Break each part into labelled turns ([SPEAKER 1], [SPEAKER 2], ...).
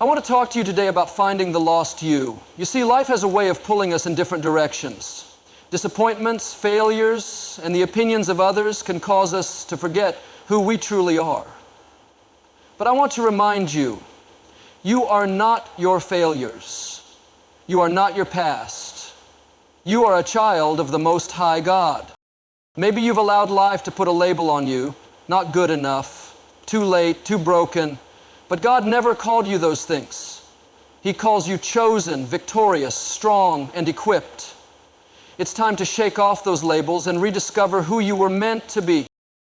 [SPEAKER 1] I want to talk to you today about finding the lost you. You see, life has a way of pulling us in different directions. Disappointments, failures, and the opinions of others can cause us to forget who we truly are. But I want to remind you, you are not your failures. You are not your past. You are a child of the Most High God. Maybe you've allowed life to put a label on you, not good enough, too late, too broken. But God never called you those things. He calls you chosen, victorious, strong, and equipped. It's time to shake off those labels and rediscover who you were meant to be.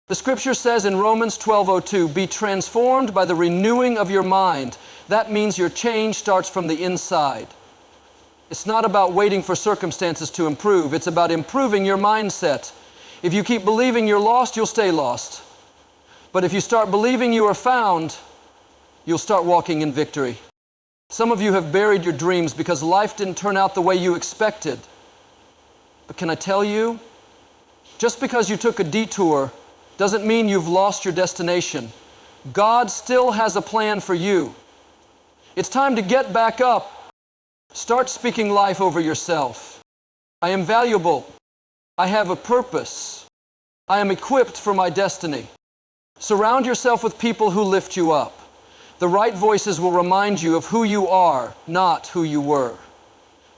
[SPEAKER 1] The scripture says in Romans 12:02, "Be transformed by the renewing of your mind." That means your change starts from the inside. It's not about waiting for circumstances to improve. It's about improving your mindset. If you keep believing you're lost, you'll stay lost. But if you start believing you are found, you'll start walking in victory. Some of you have buried your dreams because life didn't turn out the way you expected. But can I tell you, just because you took a detour doesn't mean you've lost your destination. God still has a plan for you. It's time to get back up. Start speaking life over yourself. I am valuable. I have a purpose. I am equipped for my destiny. Surround yourself with people who lift you up. The right voices will remind you of who you are, not who you were.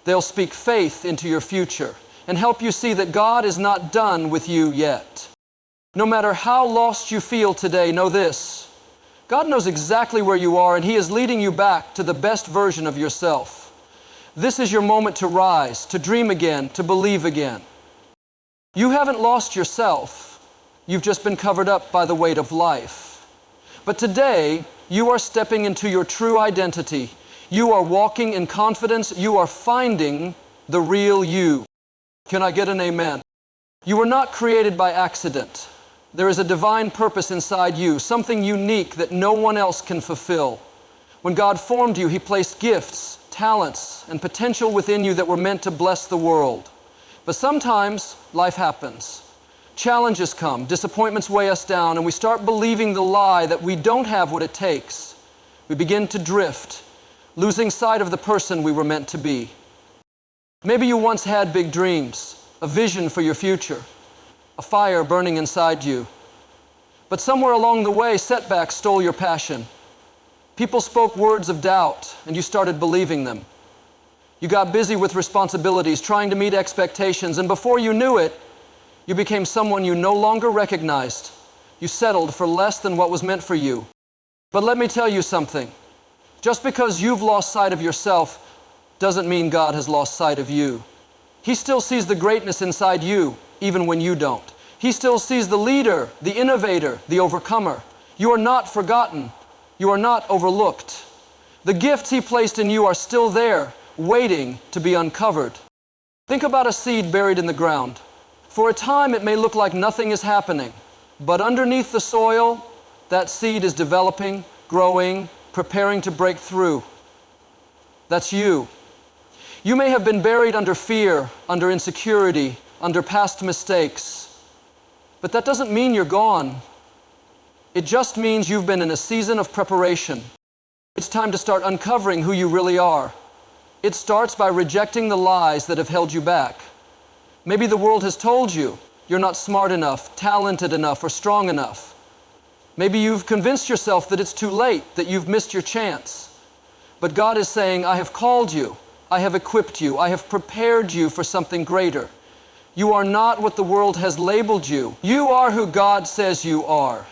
[SPEAKER 1] They'll speak faith into your future and help you see that God is not done with you yet. No matter how lost you feel today, know this: God knows exactly where you are, and He is leading you back to the best version of yourself. This is your moment to rise, to dream again, to believe again. You haven't lost yourself. You've just been covered up by the weight of life. But today, you are stepping into your true identity. You are walking in confidence. You are finding the real you. Can I get an amen? You were not created by accident. There is a divine purpose inside you, something unique that no one else can fulfill. When God formed you, He placed gifts, talents, and potential within you that were meant to bless the world. But sometimes life happens. Challenges come, disappointments weigh us down, and we start believing the lie that we don't have what it takes. We begin to drift, losing sight of the person we were meant to be. Maybe you once had big dreams, a vision for your future, a fire burning inside you. But somewhere along the way, setbacks stole your passion. People spoke words of doubt, and you started believing them. You got busy with responsibilities, trying to meet expectations, and before you knew it, you became someone you no longer recognized. You settled for less than what was meant for you. But let me tell you something. Just because you've lost sight of yourself doesn't mean God has lost sight of you. He still sees the greatness inside you, even when you don't. He still sees the leader, the innovator, the overcomer. You are not forgotten. You are not overlooked. The gifts He placed in you are still there, waiting to be uncovered. Think about a seed buried in the ground. For a time, it may look like nothing is happening, but underneath the soil, that seed is developing, growing, preparing to break through. That's you. You may have been buried under fear, under insecurity, under past mistakes, but that doesn't mean you're gone. It just means you've been in a season of preparation. It's time to start uncovering who you really are. It starts by rejecting the lies that have held you back. Maybe the world has told you you're not smart enough, talented enough, or strong enough. Maybe you've convinced yourself that it's too late, that you've missed your chance. But God is saying, I have called you, I have equipped you, I have prepared you for something greater. You are not what the world has labeled you. You are who God says you are.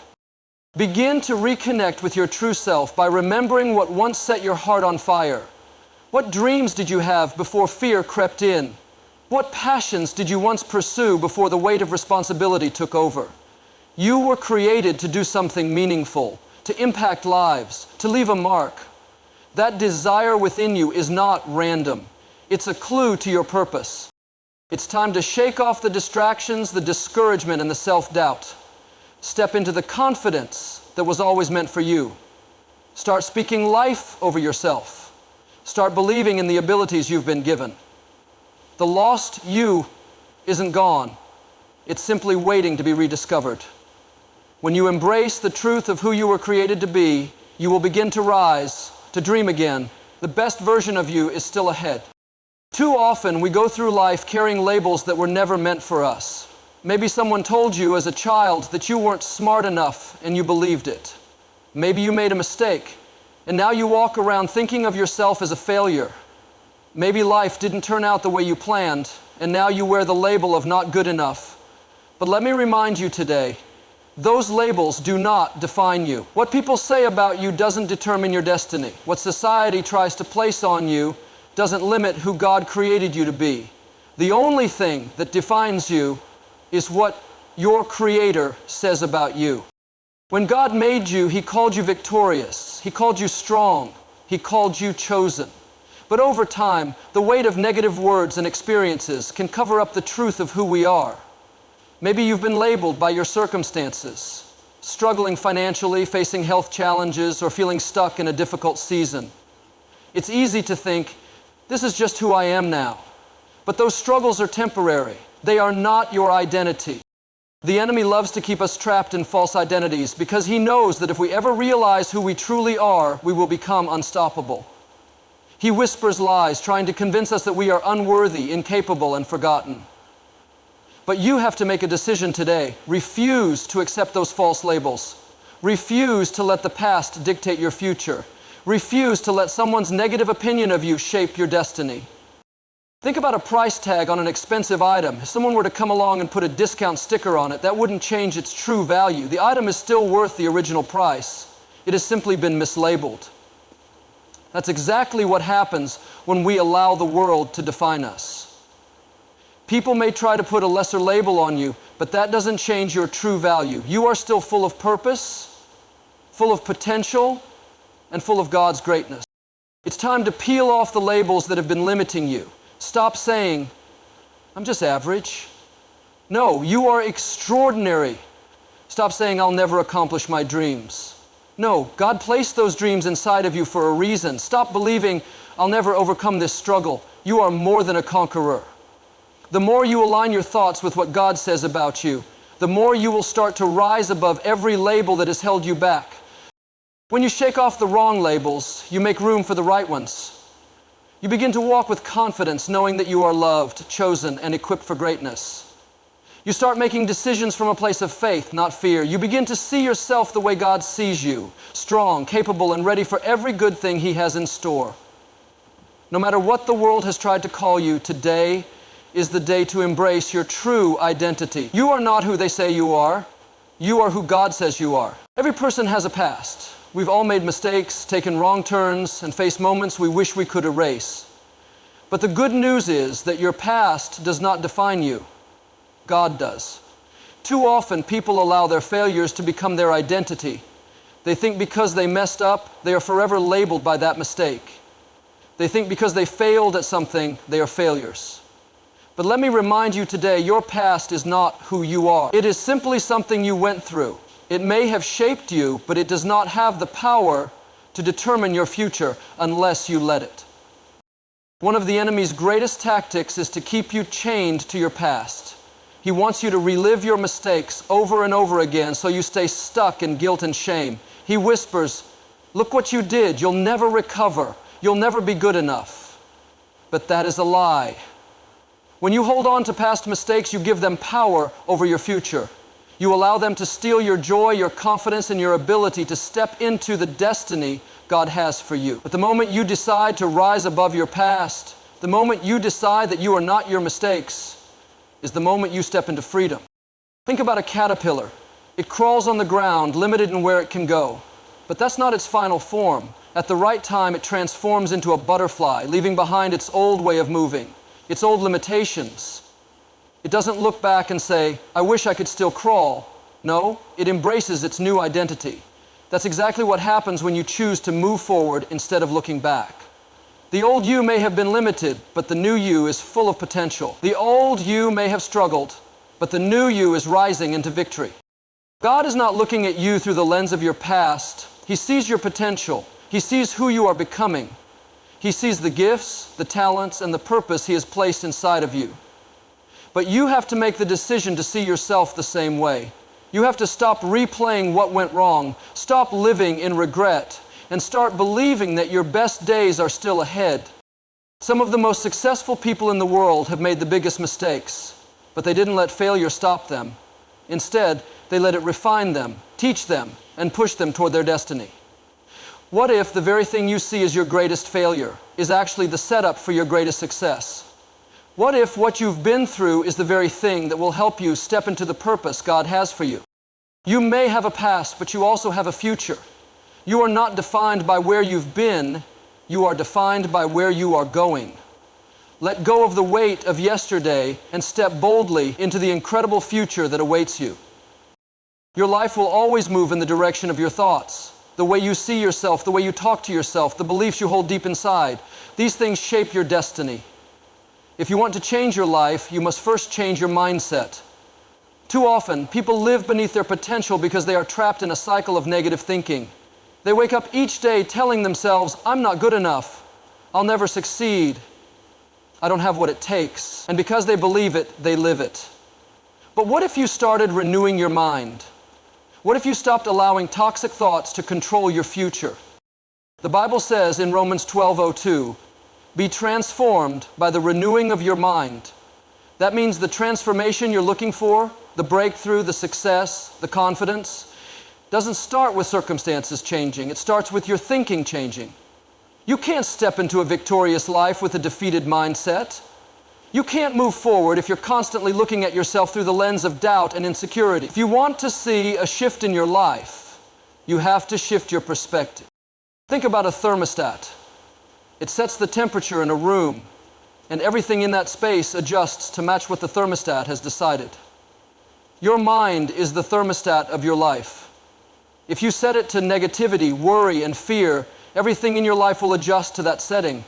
[SPEAKER 1] Begin to reconnect with your true self by remembering what once set your heart on fire. What dreams did you have before fear crept in? What passions did you once pursue before the weight of responsibility took over? You were created to do something meaningful, to impact lives, to leave a mark. That desire within you is not random. It's a clue to your purpose. It's time to shake off the distractions, the discouragement, and the self-doubt. Step into the confidence that was always meant for you. Start speaking life over yourself. Start believing in the abilities you've been given. The lost you isn't gone. It's simply waiting to be rediscovered. When you embrace the truth of who you were created to be, you will begin to rise, to dream again. The best version of you is still ahead. Too often, we go through life carrying labels that were never meant for us. Maybe someone told you as a child that you weren't smart enough and you believed it. Maybe you made a mistake and now you walk around thinking of yourself as a failure. Maybe life didn't turn out the way you planned and now you wear the label of not good enough. But let me remind you today, those labels do not define you. What people say about you doesn't determine your destiny. What society tries to place on you doesn't limit who God created you to be. The only thing that defines you is what your Creator says about you. When God made you, He called you victorious. He called you strong. He called you chosen. But over time, the weight of negative words and experiences can cover up the truth of who we are. Maybe you've been labeled by your circumstances, struggling financially, facing health challenges, or feeling stuck in a difficult season. It's easy to think, this is just who I am now. But those struggles are temporary. They are not your identity. The enemy loves to keep us trapped in false identities because he knows that if we ever realize who we truly are, we will become unstoppable. He whispers lies, trying to convince us that we are unworthy, incapable, and forgotten. But you have to make a decision today. Refuse to accept those false labels. Refuse to let the past dictate your future. Refuse to let someone's negative opinion of you shape your destiny. Think about a price tag on an expensive item. If someone were to come along and put a discount sticker on it, that wouldn't change its true value. The item is still worth the original price. It has simply been mislabeled. That's exactly what happens when we allow the world to define us. People may try to put a lesser label on you, but that doesn't change your true value. You are still full of purpose, full of potential, and full of God's greatness. It's time to peel off the labels that have been limiting you. Stop saying, I'm just average. No, you are extraordinary. Stop saying, I'll never accomplish my dreams. No, God placed those dreams inside of you for a reason. Stop believing, I'll never overcome this struggle. You are more than a conqueror. The more you align your thoughts with what God says about you, the more you will start to rise above every label that has held you back. When you shake off the wrong labels, you make room for the right ones. You begin to walk with confidence, knowing that you are loved, chosen, and equipped for greatness. You start making decisions from a place of faith, not fear. You begin to see yourself the way God sees you, strong, capable, and ready for every good thing He has in store. No matter what the world has tried to call you, today is the day to embrace your true identity. You are not who they say you are. You are who God says you are. Every person has a past. We've all made mistakes, taken wrong turns, and faced moments we wish we could erase. But the good news is that your past does not define you. God does. Too often, people allow their failures to become their identity. They think because they messed up, they are forever labeled by that mistake. They think because they failed at something, they are failures. But let me remind you today, your past is not who you are. It is simply something you went through. It may have shaped you, but it does not have the power to determine your future unless you let it. One of the enemy's greatest tactics is to keep you chained to your past. He wants you to relive your mistakes over and over again so you stay stuck in guilt and shame. He whispers, look what you did, you'll never recover, you'll never be good enough. But that is a lie. When you hold on to past mistakes, you give them power over your future. You allow them to steal your joy, your confidence, and your ability to step into the destiny God has for you. But the moment you decide to rise above your past, the moment you decide that you are not your mistakes, is the moment you step into freedom. Think about a caterpillar. It crawls on the ground, limited in where it can go. But that's not its final form. At the right time, it transforms into a butterfly, leaving behind its old way of moving, its old limitations. It doesn't look back and say, I wish I could still crawl. No, it embraces its new identity. That's exactly what happens when you choose to move forward instead of looking back. The old you may have been limited, but the new you is full of potential. The old you may have struggled, but the new you is rising into victory. God is not looking at you through the lens of your past. He sees your potential. He sees who you are becoming. He sees the gifts, the talents, and the purpose He has placed inside of you. But you have to make the decision to see yourself the same way. You have to stop replaying what went wrong. Stop living in regret and start believing that your best days are still ahead. Some of the most successful people in the world have made the biggest mistakes, but they didn't let failure stop them. Instead, they let it refine them, teach them, and push them toward their destiny. What if the very thing you see as your greatest failure is actually the setup for your greatest success? What if what you've been through is the very thing that will help you step into the purpose God has for you? You may have a past, but you also have a future. You are not defined by where you've been, you are defined by where you are going. Let go of the weight of yesterday and step boldly into the incredible future that awaits you. Your life will always move in the direction of your thoughts, the way you see yourself, the way you talk to yourself, the beliefs you hold deep inside. These things shape your destiny. If you want to change your life, you must first change your mindset. Too often, people live beneath their potential because they are trapped in a cycle of negative thinking. They wake up each day telling themselves, I'm not good enough, I'll never succeed, I don't have what it takes. And because they believe it, they live it. But what if you started renewing your mind? What if you stopped allowing toxic thoughts to control your future? The Bible says in Romans 12:02, be transformed by the renewing of your mind. That means the transformation you're looking for, the breakthrough, the success, the confidence, doesn't start with circumstances changing. It starts with your thinking changing. You can't step into a victorious life with a defeated mindset. You can't move forward if you're constantly looking at yourself through the lens of doubt and insecurity. If you want to see a shift in your life, you have to shift your perspective. Think about a thermostat. It sets the temperature in a room, and everything in that space adjusts to match what the thermostat has decided. Your mind is the thermostat of your life. If you set it to negativity, worry, and fear, everything in your life will adjust to that setting.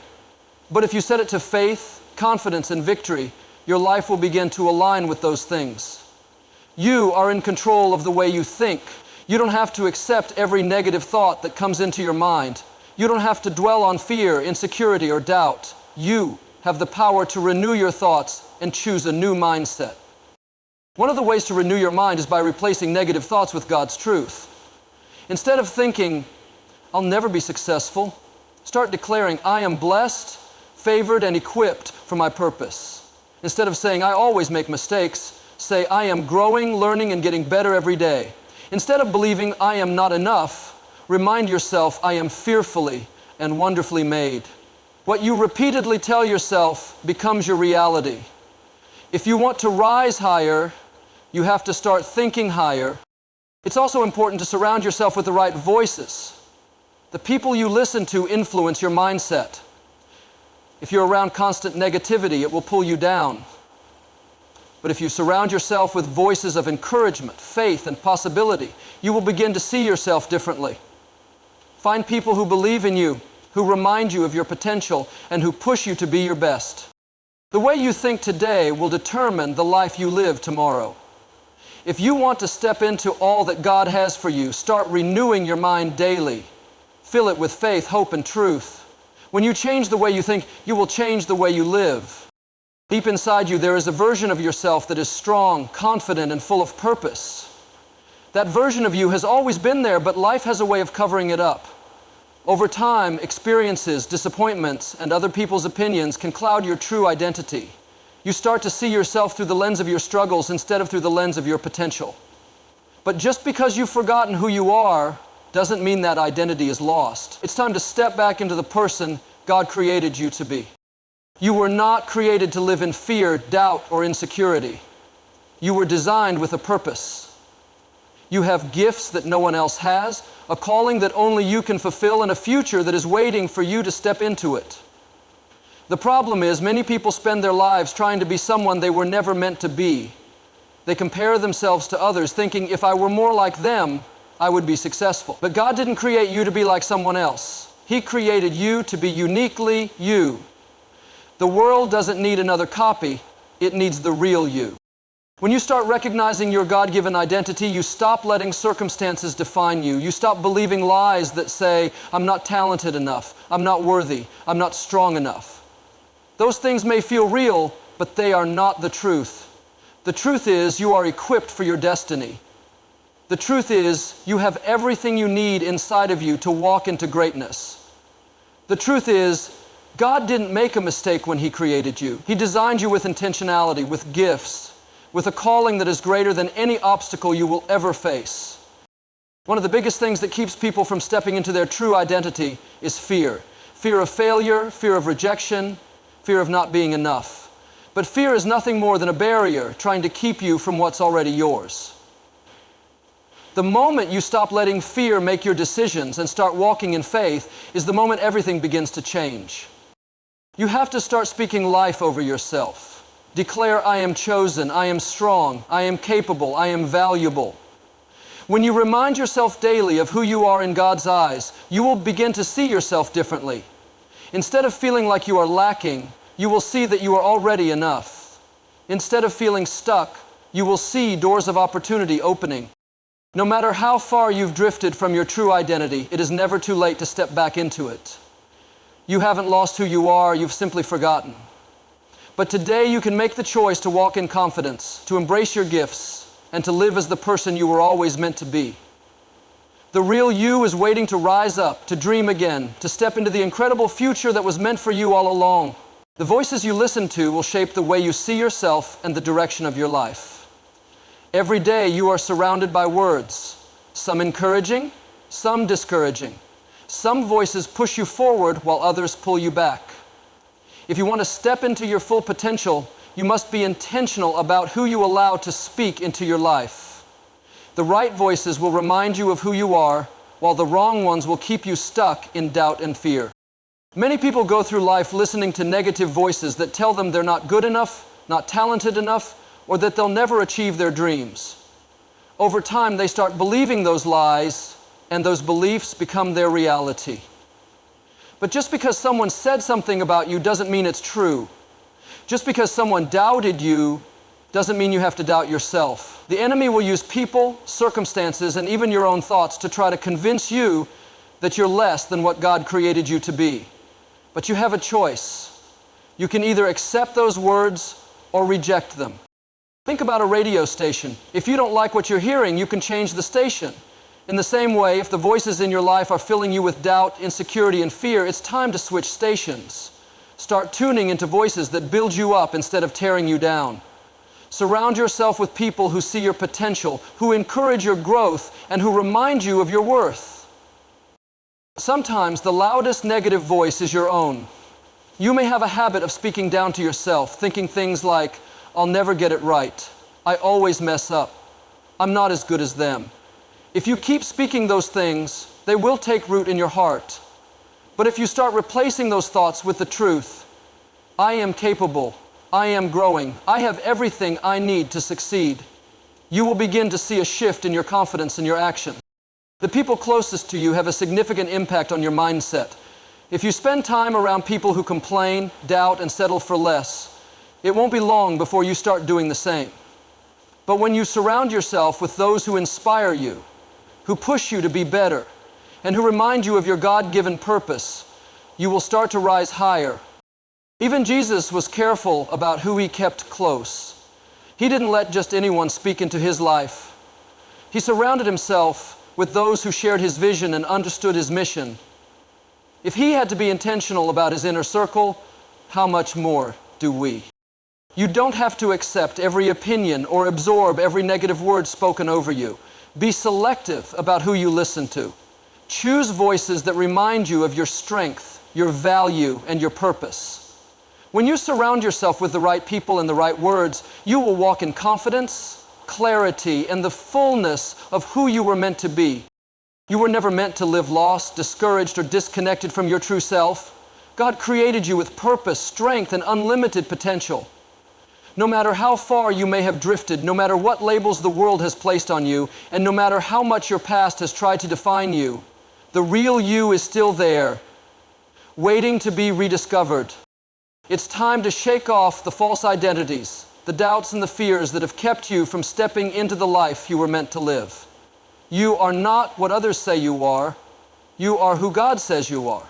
[SPEAKER 1] But if you set it to faith, confidence, and victory, your life will begin to align with those things. You are in control of the way you think. You don't have to accept every negative thought that comes into your mind. You don't have to dwell on fear, insecurity, or doubt. You have the power to renew your thoughts and choose a new mindset. One of the ways to renew your mind is by replacing negative thoughts with God's truth. Instead of thinking, I'll never be successful, start declaring, I am blessed, favored, and equipped for my purpose. Instead of saying, I always make mistakes, say, I am growing, learning, and getting better every day. Instead of believing, I am not enough, remind yourself, I am fearfully and wonderfully made. What you repeatedly tell yourself becomes your reality. If you want to rise higher, you have to start thinking higher. It's also important to surround yourself with the right voices. The people you listen to influence your mindset. If you're around constant negativity, it will pull you down. But if you surround yourself with voices of encouragement, faith, and possibility, you will begin to see yourself differently. Find people who believe in you, who remind you of your potential, and who push you to be your best. The way you think today will determine the life you live tomorrow. If you want to step into all that God has for you, start renewing your mind daily. Fill it with faith, hope, and truth. When you change the way you think, you will change the way you live. Deep inside you, there is a version of yourself that is strong, confident, and full of purpose. That version of you has always been there, but life has a way of covering it up. Over time, experiences, disappointments, and other people's opinions can cloud your true identity. You start to see yourself through the lens of your struggles instead of through the lens of your potential. But just because you've forgotten who you are doesn't mean that identity is lost. It's time to step back into the person God created you to be. You were not created to live in fear, doubt, or insecurity. You were designed with a purpose. You have gifts that no one else has, a calling that only you can fulfill, and a future that is waiting for you to step into it. The problem is, many people spend their lives trying to be someone they were never meant to be. They compare themselves to others, thinking, if I were more like them, I would be successful. But God didn't create you to be like someone else. He created you to be uniquely you. The world doesn't need another copy, it needs the real you. When you start recognizing your God-given identity, you stop letting circumstances define you. You stop believing lies that say, I'm not talented enough, I'm not worthy, I'm not strong enough. Those things may feel real, but they are not the truth. The truth is, you are equipped for your destiny. The truth is, you have everything you need inside of you to walk into greatness. The truth is, God didn't make a mistake when He created you. He designed you with intentionality, with gifts, with a calling that is greater than any obstacle you will ever face. One of the biggest things that keeps people from stepping into their true identity is fear. Fear of failure, fear of rejection, fear of not being enough. But fear is nothing more than a barrier trying to keep you from what's already yours. The moment you stop letting fear make your decisions and start walking in faith is the moment everything begins to change. You have to start speaking life over yourself. Declare, I am chosen, I am strong, I am capable, I am valuable. When you remind yourself daily of who you are in God's eyes, you will begin to see yourself differently. Instead of feeling like you are lacking, you will see that you are already enough. Instead of feeling stuck, you will see doors of opportunity opening. No matter how far you've drifted from your true identity, it is never too late to step back into it. You haven't lost who you are, you've simply forgotten. But today you can make the choice to walk in confidence, to embrace your gifts, and to live as the person you were always meant to be. The real you is waiting to rise up, to dream again, to step into the incredible future that was meant for you all along. The voices you listen to will shape the way you see yourself and the direction of your life. Every day you are surrounded by words, some encouraging, some discouraging. Some voices push you forward while others pull you back. If you want to step into your full potential, you must be intentional about who you allow to speak into your life. The right voices will remind you of who you are, while the wrong ones will keep you stuck in doubt and fear. Many people go through life listening to negative voices that tell them they're not good enough, not talented enough, or that they'll never achieve their dreams. Over time, they start believing those lies, and those beliefs become their reality. But just because someone said something about you doesn't mean it's true. Just because someone doubted you doesn't mean you have to doubt yourself. The enemy will use people, circumstances, and even your own thoughts to try to convince you that you're less than what God created you to be. But you have a choice. You can either accept those words or reject them. Think about a radio station. If you don't like what you're hearing, you can change the station. In the same way, if the voices in your life are filling you with doubt, insecurity, and fear, it's time to switch stations. Start tuning into voices that build you up instead of tearing you down. Surround yourself with people who see your potential, who encourage your growth, and who remind you of your worth. Sometimes the loudest negative voice is your own. You may have a habit of speaking down to yourself, thinking things like, I'll never get it right. I always mess up. I'm not as good as them. If you keep speaking those things, they will take root in your heart. But if you start replacing those thoughts with the truth, I am capable, I am growing, I have everything I need to succeed, you will begin to see a shift in your confidence and your action. The people closest to you have a significant impact on your mindset. If you spend time around people who complain, doubt, and settle for less, it won't be long before you start doing the same. But when you surround yourself with those who inspire you, who push you to be better, and who remind you of your God-given purpose, you will start to rise higher. Even Jesus was careful about who He kept close. He didn't let just anyone speak into His life. He surrounded Himself with those who shared His vision and understood His mission. If He had to be intentional about His inner circle, how much more do we? You don't have to accept every opinion or absorb every negative word spoken over you. Be selective about who you listen to. Choose voices that remind you of your strength, your value, and your purpose. When you surround yourself with the right people and the right words, you will walk in confidence, clarity, and the fullness of who you were meant to be. You were never meant to live lost, discouraged, or disconnected from your true self. God created you with purpose, strength, and unlimited potential. No matter how far you may have drifted, no matter what labels the world has placed on you, and no matter how much your past has tried to define you, the real you is still there, waiting to be rediscovered. It's time to shake off the false identities, the doubts and the fears that have kept you from stepping into the life you were meant to live. You are not what others say you are. You are who God says you are.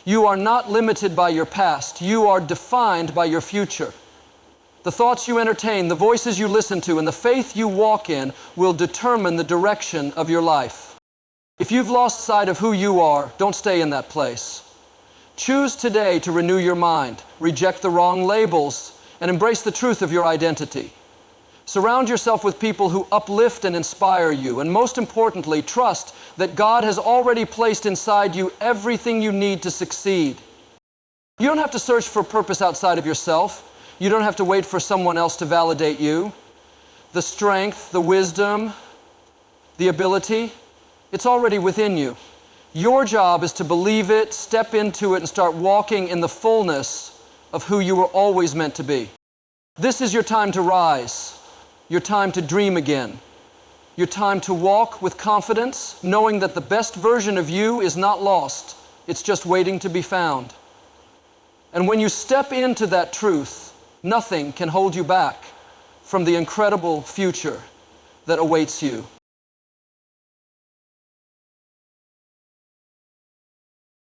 [SPEAKER 1] You are not limited by your past. You are defined by your future. The thoughts you entertain, the voices you listen to, and the faith you walk in will determine the direction of your life. If you've lost sight of who you are, don't stay in that place. Choose today to renew your mind, reject the wrong labels, and embrace the truth of your identity. Surround yourself with people who uplift and inspire you, and most importantly, trust that God has already placed inside you everything you need to succeed. You don't have to search for purpose outside of yourself. You don't have to wait for someone else to validate you. The strength, the wisdom, the ability, it's already within you. Your job is to believe it, step into it, and start walking in the fullness of who you were always meant to be. This is your time to rise, your time to dream again, your time to walk with confidence, knowing that the best version of you is not lost. It's just waiting to be found. And when you step into that truth, nothing can hold you back from the incredible future that awaits you.